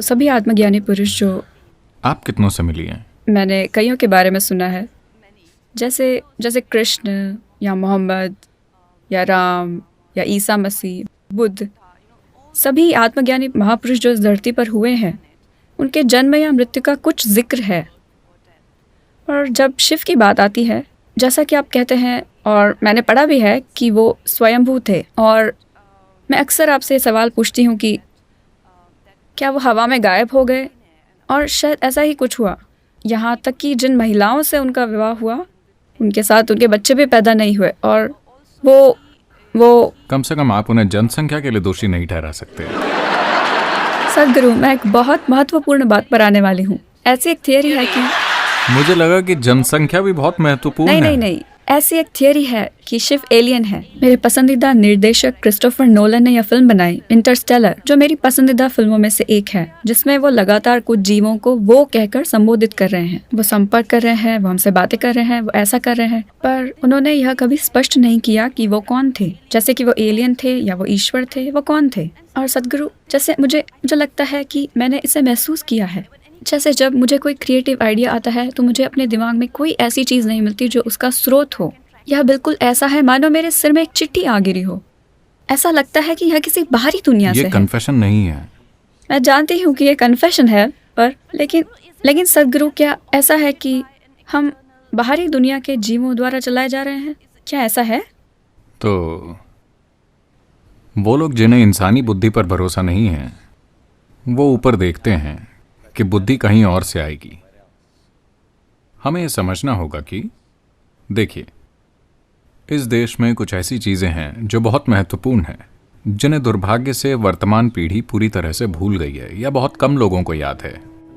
सभी आत्मज्ञानी पुरुष जो आप कितनों से मिली हैं? मैंने कईयों के बारे में सुना है, जैसे जैसे कृष्ण या मोहम्मद या राम या ईसा मसीह, बुद्ध, सभी आत्मज्ञानी महापुरुष जो इस धरती पर हुए हैं, उनके जन्म या मृत्यु का कुछ जिक्र है। और जब शिव की बात आती है, जैसा कि आप कहते हैं और मैंने पढ़ा भी है कि वो स्वयंभू थे, और मैं अक्सर आपसे सवाल पूछती हूँ कि क्या वो हवा में गायब हो गए, और शायद ऐसा ही कुछ हुआ। यहाँ तक कि जिन महिलाओं से उनका विवाह हुआ, उनके साथ उनके बच्चे भी पैदा नहीं हुए, और वो कम से कम आप उन्हें जनसंख्या के लिए दोषी नहीं ठहरा सकते। सदगुरु, मैं एक बहुत महत्वपूर्ण बात पर आने वाली हूँ। ऐसी एक थियरी है कि मुझे लगा कि जनसंख्या भी बहुत महत्वपूर्ण है। नहीं, ऐसी एक थियरी है कि शिव एलियन है। मेरे पसंदीदा निर्देशक क्रिस्टोफर नोलन ने यह फिल्म बनाई, इंटरस्टेलर, जो मेरी पसंदीदा फिल्मों में से एक है, जिसमें वो लगातार कुछ जीवों को वो कहकर संबोधित कर रहे हैं। वो संपर्क कर रहे हैं, वो हमसे बातें कर रहे हैं, वो ऐसा कर रहे हैं, पर उन्होंने यह कभी स्पष्ट नहीं किया कि वो कौन थे, जैसे कि वो एलियन थे या वो ईश्वर थे, वो कौन थे। और सदगुरु, जैसे मुझे लगता है कि मैंने इसे महसूस किया है। जैसे जब मुझे कोई क्रिएटिव आइडिया आता है तो मुझे अपने दिमाग में कोई ऐसी चीज़ नहीं मिलती जो उसका स्रोत हो। यह बिल्कुल ऐसा है मानो मेरे सिर में एक चिट्ठी आ गिरी हो। ऐसा लगता है कि यह किसी बाहरी दुनिया से है। ये कन्फेशन नहीं है। मैं जानती हूँ कि ये कन्फेशन है, पर लेकिन सदगुरु, क्या ऐसा है कि हम बाहरी दुनिया के जीवों द्वारा चलाए जा रहे हैं? क्या ऐसा है? तो वो लोग जिन्हें इंसानी बुद्धि पर भरोसा नहीं है, वो ऊपर देखते हैं कि बुद्धि कहीं और से आएगी। हमें यह समझना होगा कि देखिए, इस देश में कुछ ऐसी चीजें हैं जो बहुत महत्वपूर्ण हैं, जिन्हें दुर्भाग्य से वर्तमान पीढ़ी पूरी तरह से भूल गई है या बहुत कम लोगों को याद है।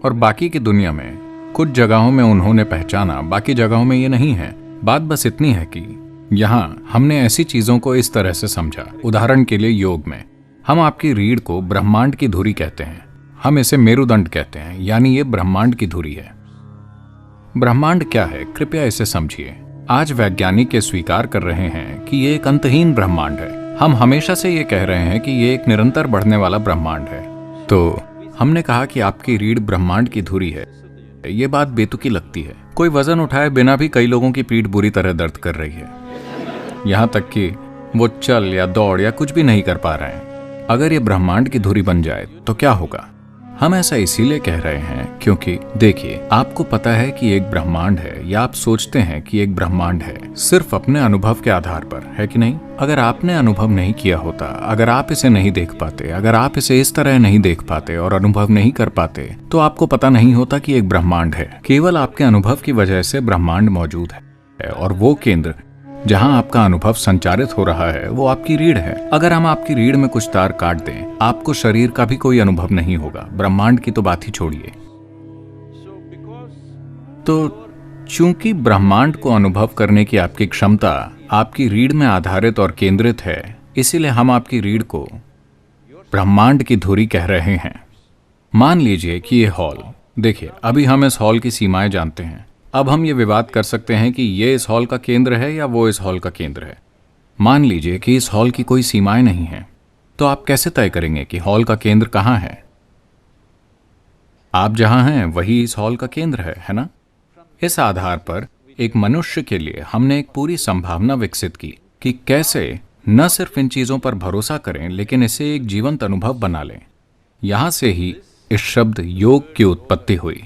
और बाकी की दुनिया में कुछ जगहों में उन्होंने पहचाना, बाकी जगहों में ये नहीं है। बात बस इतनी है कि यहाँ हमने ऐसी चीजों को इस तरह से समझा। उदाहरण के लिए योग में हम आपकी रीढ़ को ब्रह्मांड की धुरी कहते हैं। हम इसे मेरुदंड कहते हैं, यानी ये ब्रह्मांड की धुरी है। ब्रह्मांड क्या है, कृपया इसे समझिए। आज वैज्ञानिक ये स्वीकार कर रहे हैं कि ये एक अंतहीन ब्रह्मांड है। हम हमेशा से ये कह रहे हैं कि ये एक निरंतर बढ़ने वाला ब्रह्मांड है। तो हमने कहा कि आपकी रीढ़ ब्रह्मांड की धुरी है। ये बात बेतुकी लगती है। कोई वजन उठाए बिना भी कई लोगों की पीठ बुरी तरह दर्द कर रही है, यहाँ तक कि वो चल या दौड़ या कुछ भी नहीं कर पा रहे हैं। अगर ये ब्रह्मांड की धुरी बन जाए तो क्या होगा? हम ऐसा इसीलिए कह रहे हैं क्योंकि देखिए, आपको पता है कि एक ब्रह्मांड है, या आप सोचते हैं कि एक ब्रह्मांड है सिर्फ अपने अनुभव के आधार पर, है कि नहीं? अगर आपने अनुभव नहीं किया होता, अगर आप इसे नहीं देख पाते, अगर आप इसे इस तरह नहीं देख पाते और अनुभव नहीं कर पाते, तो आपको पता नहीं होता कि एक ब्रह्मांड है। केवल आपके अनुभव की वजह से ब्रह्मांड मौजूद है, और वो केंद्र जहां आपका अनुभव संचारित हो रहा है वो आपकी रीढ़ है। अगर हम आपकी रीढ़ में कुछ तार काट दें, आपको शरीर का भी कोई अनुभव नहीं होगा, ब्रह्मांड की तो बात ही छोड़िए। तो चूंकि ब्रह्मांड को अनुभव करने की आपकी क्षमता आपकी रीढ़ में आधारित और केंद्रित है, इसीलिए हम आपकी रीढ़ को ब्रह्मांड की धुरी कह रहे हैं। मान लीजिए कि ये हॉल, देखिए अभी हम इस हॉल की सीमाएं जानते हैं। अब हम ये विवाद कर सकते हैं कि ये इस हॉल का केंद्र है या वो इस हॉल का केंद्र है। मान लीजिए कि इस हॉल की कोई सीमाएं नहीं हैं, तो आप कैसे तय करेंगे कि हॉल का केंद्र कहाँ है? आप जहां हैं वही इस हॉल का केंद्र है ना? इस आधार पर एक मनुष्य के लिए हमने एक पूरी संभावना विकसित की कि कैसे न सिर्फ इन चीजों पर भरोसा करें, लेकिन इसे एक जीवंत अनुभव बना लें। यहां से ही इस शब्द योग की उत्पत्ति हुई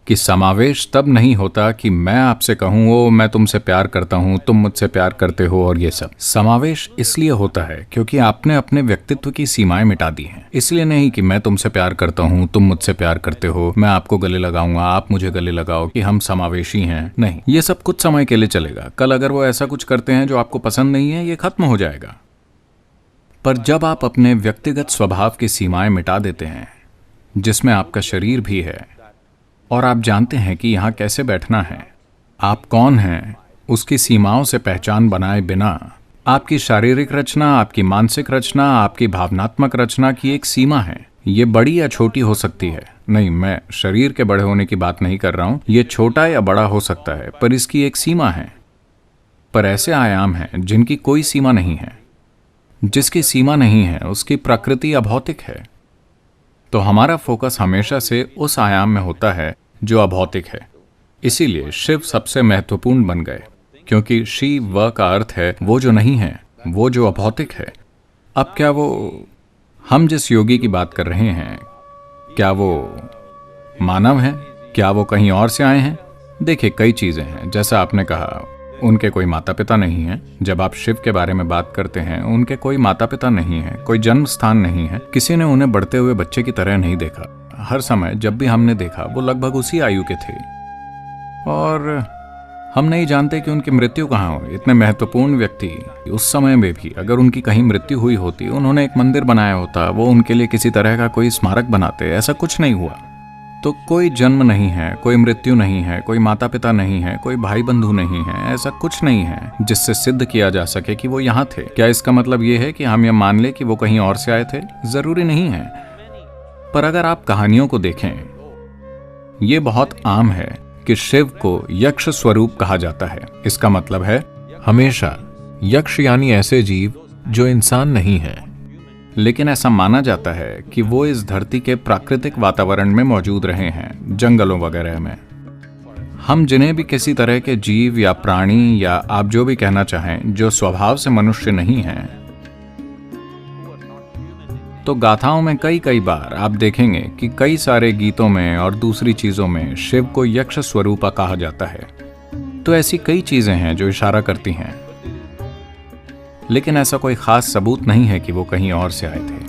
कि समावेश तब नहीं होता कि मैं आपसे कहूं ओ मैं तुमसे प्यार करता हूं, तुम मुझसे प्यार करते हो, और ये सब। समावेश इसलिए होता है क्योंकि आपने अपने व्यक्तित्व की सीमाएं मिटा दी हैं। इसलिए नहीं कि मैं तुमसे प्यार करता हूं, तुम मुझसे प्यार करते हो, मैं आपको गले लगाऊंगा, आप मुझे गले लगाओ, कि हम समावेशी हैं। नहीं, ये सब कुछ समय के लिए चलेगा। कल अगर वो ऐसा कुछ करते हैं जो आपको पसंद नहीं है, ये खत्म हो जाएगा। पर जब आप अपने व्यक्तिगत स्वभाव की सीमाएं मिटा देते हैं, जिसमें आपका शरीर भी है, और आप जानते हैं कि यहाँ कैसे बैठना है, आप कौन हैं, उसकी सीमाओं से पहचान बनाए बिना आपकी शारीरिक रचना, आपकी मानसिक रचना, आपकी भावनात्मक रचना की एक सीमा है। ये बड़ी या छोटी हो सकती है। नहीं, मैं शरीर के बड़े होने की बात नहीं कर रहा हूँ। ये छोटा या बड़ा हो सकता है, पर इसकी एक सीमा है। पर ऐसे आयाम हैं जिनकी कोई सीमा नहीं है। जिसकी सीमा नहीं है उसकी प्रकृति अभौतिक है। तो हमारा फोकस हमेशा से उस आयाम में होता है जो अभौतिक है। इसीलिए शिव सबसे महत्वपूर्ण बन गए, क्योंकि शिव व का अर्थ है वो जो नहीं है, वो जो अभौतिक है। अब क्या वो, हम जिस योगी की बात कर रहे हैं, क्या वो मानव हैं? क्या वो कहीं और से आए हैं? देखिए, कई चीज़ें हैं। जैसा आपने कहा, उनके कोई माता पिता नहीं हैं। जब आप शिव के बारे में बात करते हैं, उनके कोई माता पिता नहीं हैं, कोई जन्म स्थान नहीं है, किसी ने उन्हें बढ़ते हुए बच्चे की तरह नहीं देखा। हर समय जब भी हमने देखा, वो लगभग उसी आयु के थे। और हम नहीं जानते कि उनकी मृत्यु कहाँ हुई। इतने महत्वपूर्ण व्यक्ति, उस समय में भी अगर उनकी कहीं मृत्यु हुई होती, उन्होंने एक मंदिर बनाया होता, वो उनके लिए किसी तरह का कोई स्मारक बनाते। ऐसा कुछ नहीं हुआ। तो कोई जन्म नहीं है, कोई मृत्यु नहीं है, कोई माता पिता नहीं है, कोई भाई बंधु नहीं है, ऐसा कुछ नहीं है जिससे सिद्ध किया जा सके कि वो यहाँ थे। क्या इसका मतलब ये है कि हम ये मान ले कि वो कहीं और से आए थे? जरूरी नहीं है। पर अगर आप कहानियों को देखें, ये बहुत आम है कि शिव को यक्ष स्वरूप कहा जाता है। इसका मतलब है हमेशा यक्ष यानी ऐसे जीव जो इंसान नहीं है, लेकिन ऐसा माना जाता है कि वो इस धरती के प्राकृतिक वातावरण में मौजूद रहे हैं, जंगलों वगैरह में। हम जिन्हें भी किसी तरह के जीव या प्राणी या आप जो भी कहना चाहें, जो स्वभाव से मनुष्य नहीं हैं, तो गाथाओं में कई बार आप देखेंगे कि कई सारे गीतों में और दूसरी चीजों में शिव को यक्ष स्वरूपा कहा जाता है। तो ऐसी कई चीजें हैं जो इशारा करती हैं, लेकिन ऐसा कोई खास सबूत नहीं है कि वो कहीं और से आए थे।